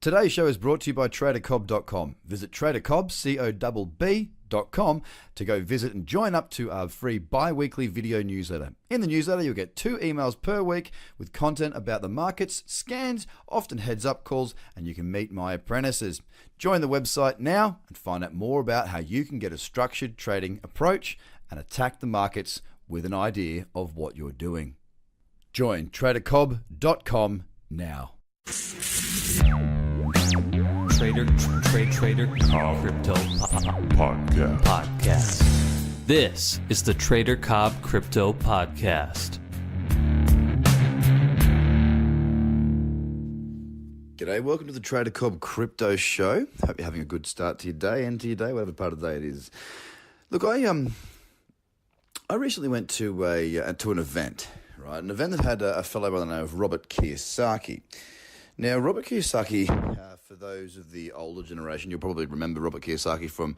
Today's show is brought to you by TraderCobb.com. Visit TraderCobb.com to go visit and join up to our free bi-weekly video newsletter. In the newsletter, you'll get 2 emails per week with content about the markets, scans, often heads-up calls, and you can meet my apprentices. Join the website now and find out more about how you can get a structured trading approach and attack the markets with an idea of what you're doing. Join TraderCobb.com now. Trader Cobb Crypto Podcast. This is the Trader Cobb Crypto Podcast. G'day, welcome to the Trader Cobb Crypto Show. Hope you're having a good start to your day, end to your day, whatever part of the day it is. Look, I recently went to an event, right? An event that had a fellow by the name of Robert Kiyosaki. Now, Robert Kiyosaki, for those of the older generation, you'll probably remember Robert Kiyosaki from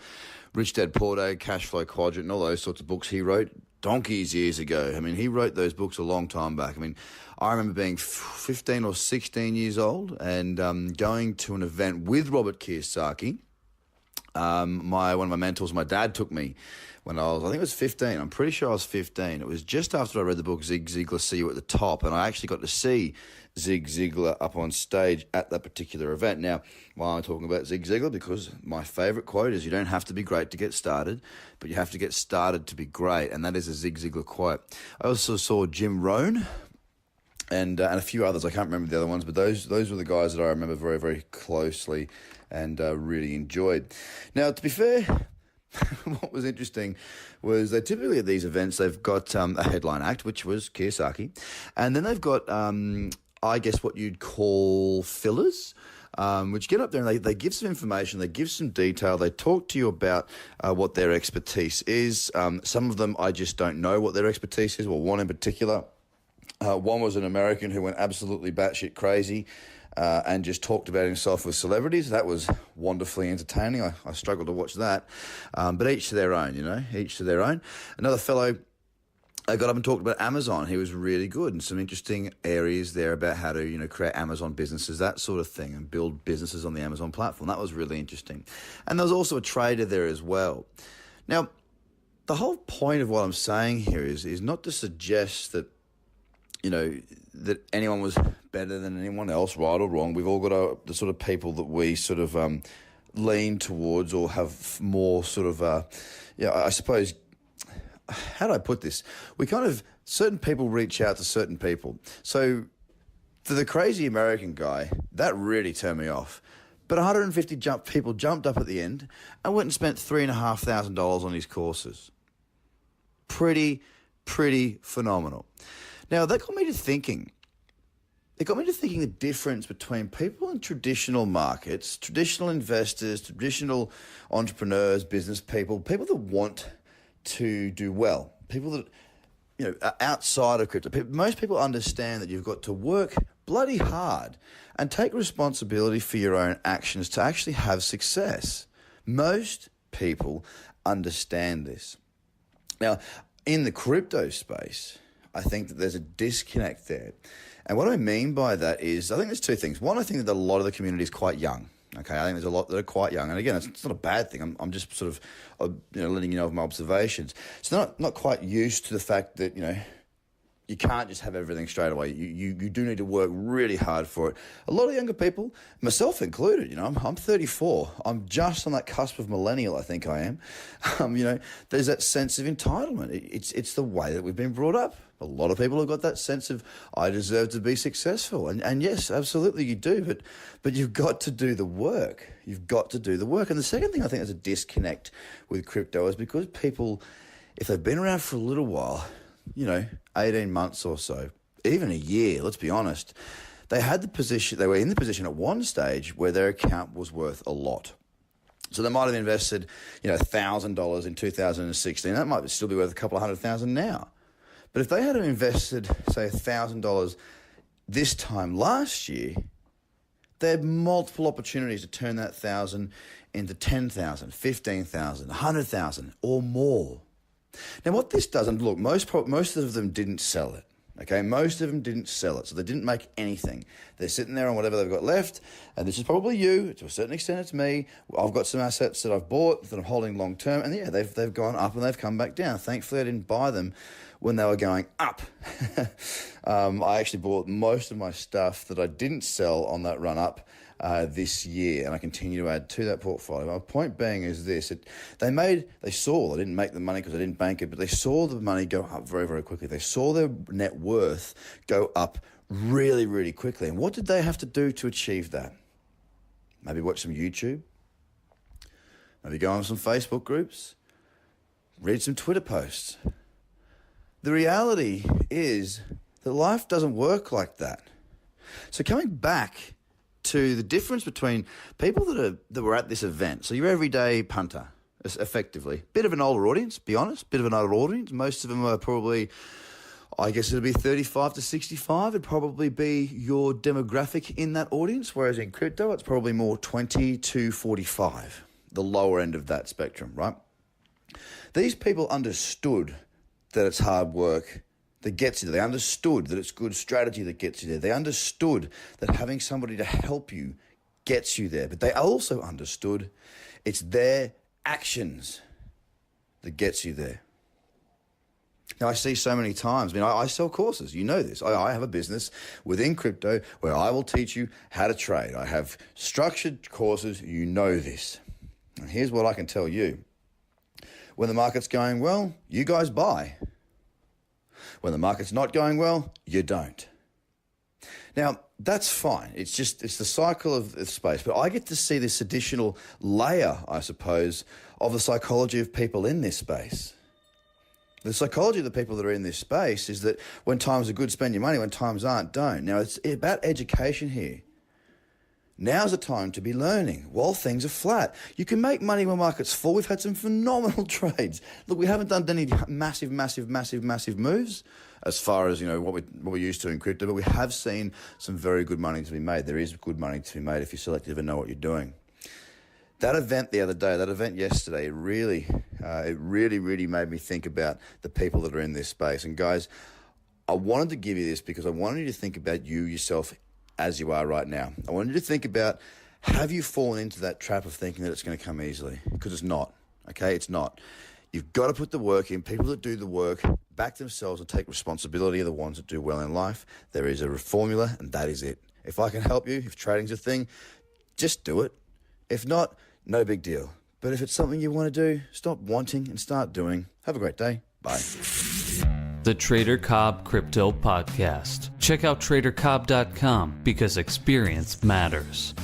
Rich Dad Poor Dad, Cash Flow Quadrant, and all those sorts of books he wrote donkeys years ago. I mean, he wrote those books a long time back. I mean, I remember being 15 or 16 years old and going to an event with Robert Kiyosaki. One of my mentors, my dad, took me when I think it was 15. I'm pretty sure I was 15. It was just after I read the book Zig Ziglar, See You at the Top, and I actually got to see Zig Ziglar up on stage at that particular event. Now, why am I talking about Zig Ziglar? Because my favorite quote is, you don't have to be great to get started, but you have to get started to be great, and that is a Zig Ziglar quote. I also saw Jim Rohn and a few others. I can't remember the other ones, but those were the guys that I remember very, very closely and really enjoyed. Now, to be fair, what was interesting was they typically at these events, they've got a headline act, which was Kiyosaki, and then they've got, I guess, what you'd call fillers, which get up there and they give some information, they give some detail, they talk to you about what their expertise is. Some of them, I just don't know what their expertise is. Well, one in particular, one was an American who went absolutely batshit crazy and just talked about himself with celebrities. That was wonderfully entertaining. I struggled to watch that. But each to their own, each to their own. Another fellow got up and talked about Amazon. He was really good, and some interesting areas there about how to, create Amazon businesses, that sort of thing, and build businesses on the Amazon platform. That was really interesting. And there was also a trader there as well. Now, the whole point of what I'm saying here is not to suggest that, that anyone was better than anyone else, right or wrong. We've all got the sort of people that we sort of lean towards or have more sort of, I suppose, how do I put this? Certain people reach out to certain people. So for the crazy American guy, that really turned me off. But 150 people jumped up at the end and went and spent $3,500 on his courses. Pretty phenomenal. Now, that got me to thinking. It got me to thinking the difference between people in traditional markets, traditional investors, traditional entrepreneurs, business people that want to do well, people that, are outside of crypto. Most people understand that you've got to work bloody hard and take responsibility for your own actions to actually have success. Most people understand this. Now, in the crypto space, I think that there's a disconnect there. And what I mean by that is, I think there's two things. One, I think that a lot of the community is quite young. Okay, I think there's a lot that are quite young. And again, it's not a bad thing. I'm just sort of, letting you know of my observations. So not quite used to the fact that, you can't just have everything straight away. You do need to work really hard for it. A lot of younger people, myself included, I'm 34. I'm just on that cusp of millennial, I think I am. There's that sense of entitlement. It's the way that we've been brought up. A lot of people have got that sense of, I deserve to be successful. And yes, absolutely you do, but you've got to do the work. You've got to do the work. And the second thing I think is a disconnect with crypto is because people, if they've been around for a little while, 18 months or so, even a year, let's be honest, they were in the position at one stage where their account was worth a lot. So they might have invested, $1,000 in 2016. That might still be worth a couple of $100,000 now. But if they had invested, say, $1,000 this time last year, they had multiple opportunities to turn that 1,000 into 10,000, 15,000, 100,000 or more. Now, what this does, and look, most of them didn't sell it. Okay, most of them didn't sell it, so they didn't make anything. They're sitting there on whatever they've got left, and this is probably you. To a certain extent, it's me. I've got some assets that I've bought that I'm holding long term, and yeah, they've gone up and they've come back down. Thankfully, I didn't buy them when they were going up. I actually bought most of my stuff that I didn't sell on that run up this year, and I continue to add to that portfolio. My point being is this: they saw. I didn't make the money because I didn't bank it, but they saw the money go up very, very quickly. They saw their net worth go up really, really quickly. And what did they have to do to achieve that? Maybe watch some YouTube. Maybe go on some Facebook groups. Read some Twitter posts. The reality is that life doesn't work like that. So coming back to the difference between people that were at this event, so your everyday punter, effectively, bit of an older audience, be honest, bit of an older audience. Most of them are probably, I guess it'd be 35 to 65. It'd probably be your demographic in that audience, whereas in crypto, it's probably more 20 to 45, the lower end of that spectrum, right? These people understood that it's hard work that gets you there. They understood that it's good strategy that gets you there. They understood that having somebody to help you gets you there. But they also understood it's their actions that gets you there. Now, I see so many times, I sell courses. You know this. I have a business within crypto where I will teach you how to trade. I have structured courses. You know this. And here's what I can tell you. When the market's going well, you guys buy. When the market's not going well, you don't. Now, that's fine. It's the cycle of space. But I get to see this additional layer, I suppose, of the psychology of people in this space. The psychology of the people that are in this space is that when times are good, spend your money. When times aren't, don't. Now, it's about education here. Now's the time to be learning while things are flat. You can make money when market's full. We've had some phenomenal trades. Look, we haven't done any massive moves as far as, what we're used to in crypto, but we have seen some very good money to be made. There is good money to be made if you're selective and know what you're doing. That event the other day, that event yesterday, it really made me think about the people that are in this space. And guys, I wanted to give you this because I wanted you to think about you yourself as you are right now. I wanted you to think about, have you fallen into that trap of thinking that it's going to come easily? Because it's not, okay? It's not. You've got to put the work in. People that do the work back themselves and take responsibility are the ones that do well in life. There is a formula, and that is it. If I can help you, if trading's a thing, just do it. If not, no big deal. But if it's something you want to do, stop wanting and start doing. Have a great day. Bye. The Trader Cobb Crypto Podcast. Check out tradercobb.com because experience matters.